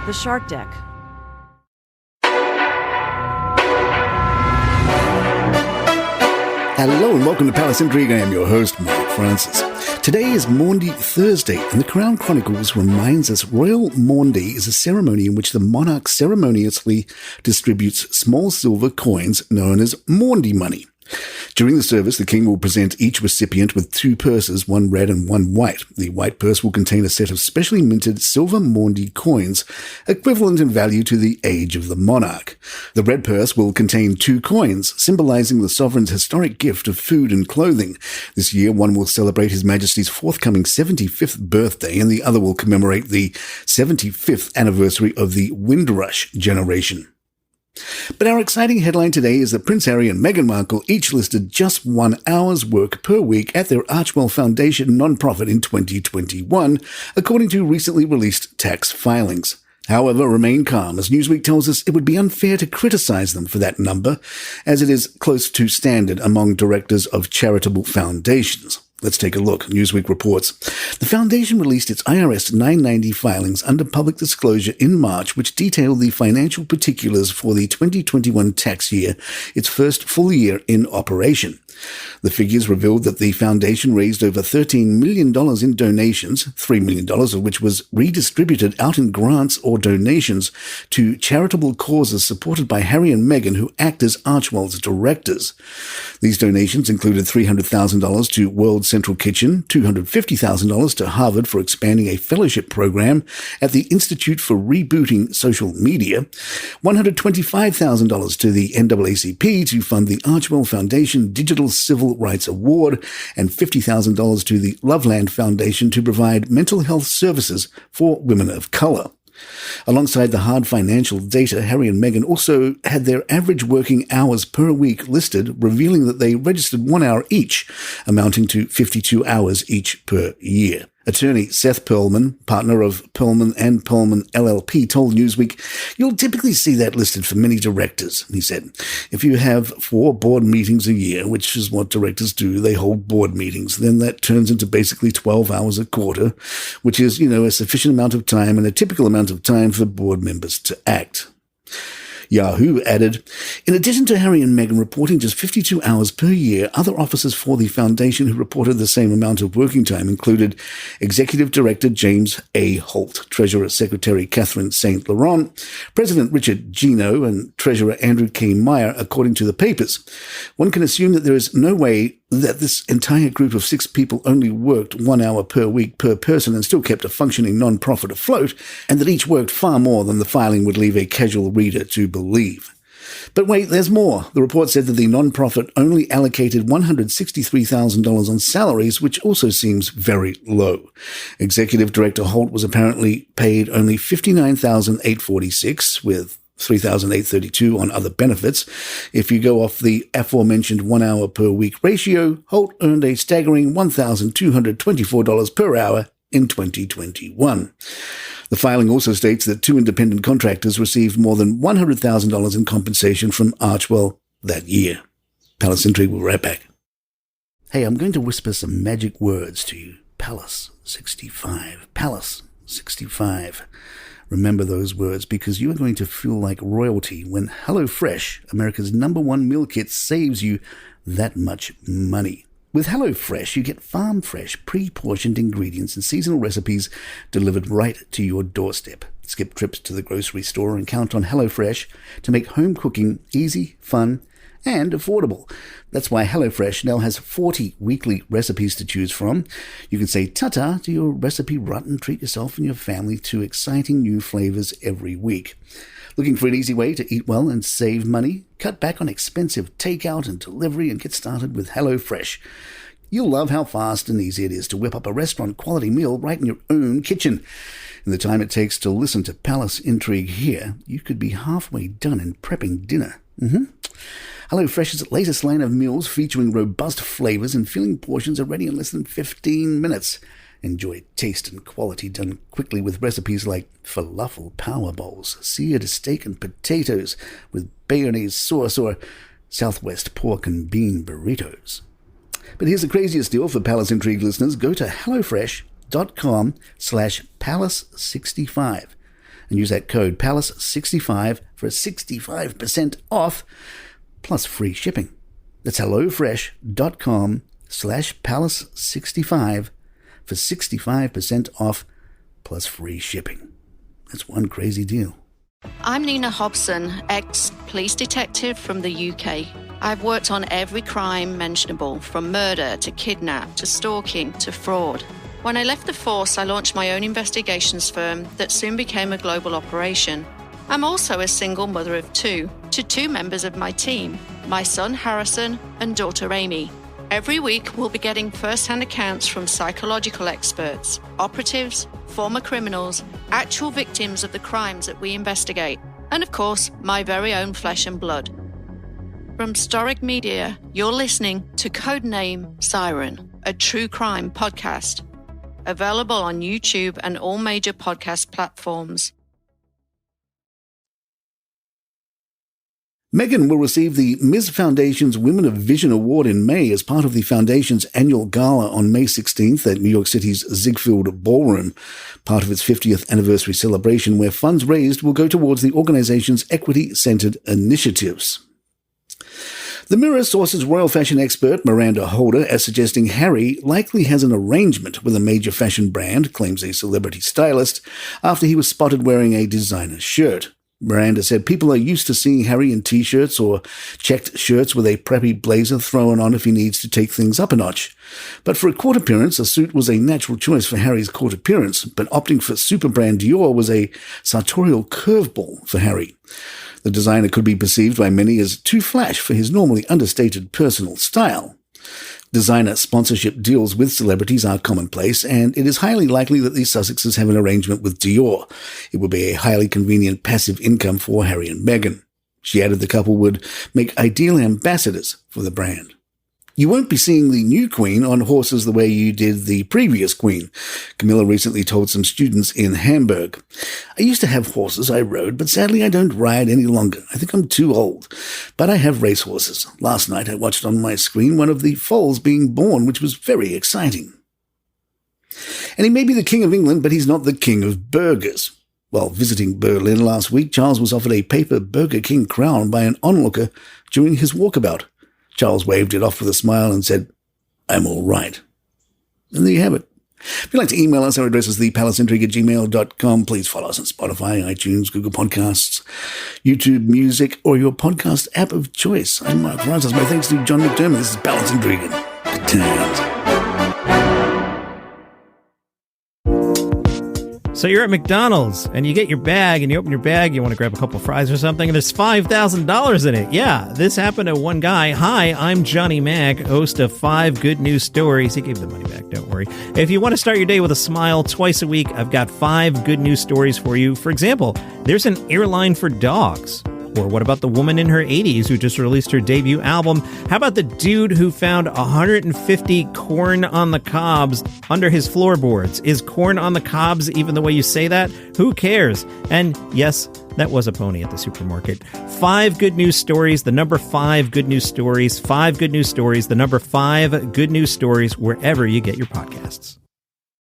The Shark Deck. Hello and welcome to Palace Intrigue. I am your host, Mark Francis. Today is Maundy Thursday, and the Crown Chronicles reminds us Royal Maundy is a ceremony in which the monarch ceremoniously distributes small silver coins known as Maundy money. During the service, the King will present each recipient with two purses, one red and one white. The white purse will contain a set of specially minted silver Maundy coins, equivalent in value to the age of the monarch. The red purse will contain two coins, symbolizing the sovereign's historic gift of food and clothing. This year, one will celebrate His Majesty's forthcoming 75th birthday, and the other will commemorate the 75th anniversary of the Windrush generation. But our exciting headline today is that Prince Harry and Meghan Markle each listed just 1 hour's work per week at their Archewell Foundation nonprofit in 2021, according to recently released tax filings. However, remain calm, as Newsweek tells us it would be unfair to criticize them for that number, as it is close to standard among directors of charitable foundations. Let's take a look. Newsweek reports, the foundation released its IRS 990 filings under public disclosure in March, which detail the financial particulars for the 2021 tax year, its first full year in operation. The figures revealed that the foundation raised over $13 million in donations, $3 million of which was redistributed out in grants or donations to charitable causes supported by Harry and Meghan, who act as Archewell's directors. These donations included $300,000 to World Central Kitchen, $250,000 to Harvard for expanding a fellowship program at the Institute for Rebooting Social Media, $125,000 to the NAACP to fund the Archewell Foundation Digital Civil Rights Award, and $50,000 to the Loveland Foundation to provide mental health services for women of color. Alongside the hard financial data, Harry and Meghan also had their average working hours per week listed, revealing that they registered 1 hour each, amounting to 52 hours each per year. Attorney Seth Perlman, partner of Perlman and Perlman LLP, told Newsweek, "You'll typically see that listed for many directors," he said. "If you have 4 board meetings a year, which is what directors do, they hold board meetings, then that turns into basically 12 hours a quarter, which is, a sufficient amount of time and a typical amount of time for board members to act." Yahoo added, in addition to Harry and Meghan reporting just 52 hours per year, other officers for the foundation who reported the same amount of working time included Executive Director James A. Holt, Treasurer Secretary Catherine St. Laurent, President Richard Gino, and Treasurer Andrew K. Meyer, according to the papers. One can assume that there is no way that this entire group of 6 people only worked 1 hour per week per person and still kept a functioning non-profit afloat, and that each worked far more than the filing would leave a casual reader to believe. But wait, there's more. The report said that the non-profit only allocated $163,000 on salaries, which also seems very low. Executive Director Holt was apparently paid only $59,846, with $3,832 on other benefits. If you go off the aforementioned 1 hour per week ratio, Holt earned a staggering $1,224 per hour in 2021. The filing also states that 2 independent contractors received more than $100,000 in compensation from Archewell that year. Palace Intrigue will be right back. Hey, I'm going to whisper some magic words to you. Palace 65. Palace 65. Remember those words, because you are going to feel like royalty when HelloFresh, America's #1 meal kit, saves you that much money. With HelloFresh, you get farm-fresh, pre-portioned ingredients and seasonal recipes delivered right to your doorstep. Skip trips to the grocery store and count on HelloFresh to make home cooking easy, fun, and affordable. That's why HelloFresh now has 40 weekly recipes to choose from. You can say ta-ta to your recipe rut and treat yourself and your family to exciting new flavors every week. Looking for an easy way to eat well and save money? Cut back on expensive takeout and delivery and get started with HelloFresh. You'll love how fast and easy it is to whip up a restaurant-quality meal right in your own kitchen. In the time it takes to listen to Palace Intrigue here, you could be halfway done in prepping dinner. HelloFresh's latest line of meals featuring robust flavors and filling portions are ready in less than 15 minutes. Enjoy taste and quality done quickly with recipes like falafel power bowls, seared steak and potatoes with bayonnaise sauce, or Southwest pork and bean burritos. But here's the craziest deal for Palace Intrigue listeners. Go to HelloFresh.com/Palace65 and use that code PALACE65 for a 65% off plus free shipping. That's hellofresh.com/palace65 for 65% off plus free shipping. That's one crazy deal. I'm Nina Hobson, ex-police detective from the UK. I've worked on every crime mentionable, from murder to kidnap to stalking to fraud. When I left the force, I launched my own investigations firm that soon became a global operation. I'm also a single mother of two, to two members of my team, my son Harrison and daughter Amy. Every week, we'll be getting first-hand accounts from psychological experts, operatives, former criminals, actual victims of the crimes that we investigate, and of course, my very own flesh and blood. From Storic Media, you're listening to Codename Siren, a true crime podcast. Available on YouTube and all major podcast platforms. Meghan will receive the Ms. Foundation's Women of Vision Award in May as part of the Foundation's annual gala on May 16th at New York City's Ziegfeld Ballroom, part of its 50th anniversary celebration, where funds raised will go towards the organization's equity-centered initiatives. The Mirror sources royal fashion expert Miranda Holder as suggesting Harry likely has an arrangement with a major fashion brand, claims a celebrity stylist, after he was spotted wearing a designer shirt. Miranda said people are used to seeing Harry in T-shirts or checked shirts with a preppy blazer thrown on if he needs to take things up a notch. But for a court appearance, a suit was a natural choice for Harry's court appearance, but opting for super brand Dior was a sartorial curveball for Harry. The designer could be perceived by many as too flash for his normally understated personal style. Designer sponsorship deals with celebrities are commonplace, and it is highly likely that the Sussexes have an arrangement with Dior. It would be a highly convenient passive income for Harry and Meghan. She added the couple would make ideal ambassadors for the brand. You won't be seeing the new queen on horses the way you did the previous queen, Camilla recently told some students in Hamburg. I used to have horses I rode, but sadly I don't ride any longer. I think I'm too old. But I have racehorses. Last night I watched on my screen one of the foals being born, which was very exciting. And he may be the King of England, but he's not the King of Burgers. While visiting Berlin last week, Charles was offered a paper Burger King crown by an onlooker during his walkabout. Charles waved it off with a smile and said, "I'm all right." And there you have it. If you'd like to email us, our address is thepalaceintrigue@gmail.com. Please follow us on Spotify, iTunes, Google Podcasts, YouTube Music, or your podcast app of choice. I'm Mark Francis. My thanks to John McDermott. This is Palace Intrigue. Good times. So you're at McDonald's, and you get your bag, and you open your bag, you want to grab a couple fries or something, and there's $5,000 in it. Yeah, this happened to one guy. Hi, I'm Johnny Mac, host of 5 Good News Stories. He gave the money back, don't worry. If you want to start your day with a smile twice a week, I've got 5 good news stories for you. For example, there's an airline for dogs. Or what about the woman in her 80s who just released her debut album? How about the dude who found 150 corn on the cobs under his floorboards? Is corn on the cobs even the way you say that? Who cares? And yes, that was a pony at the supermarket. 5 good news stories, the number 5 good news stories, 5 good news stories, the number 5 good news stories, wherever you get your podcasts.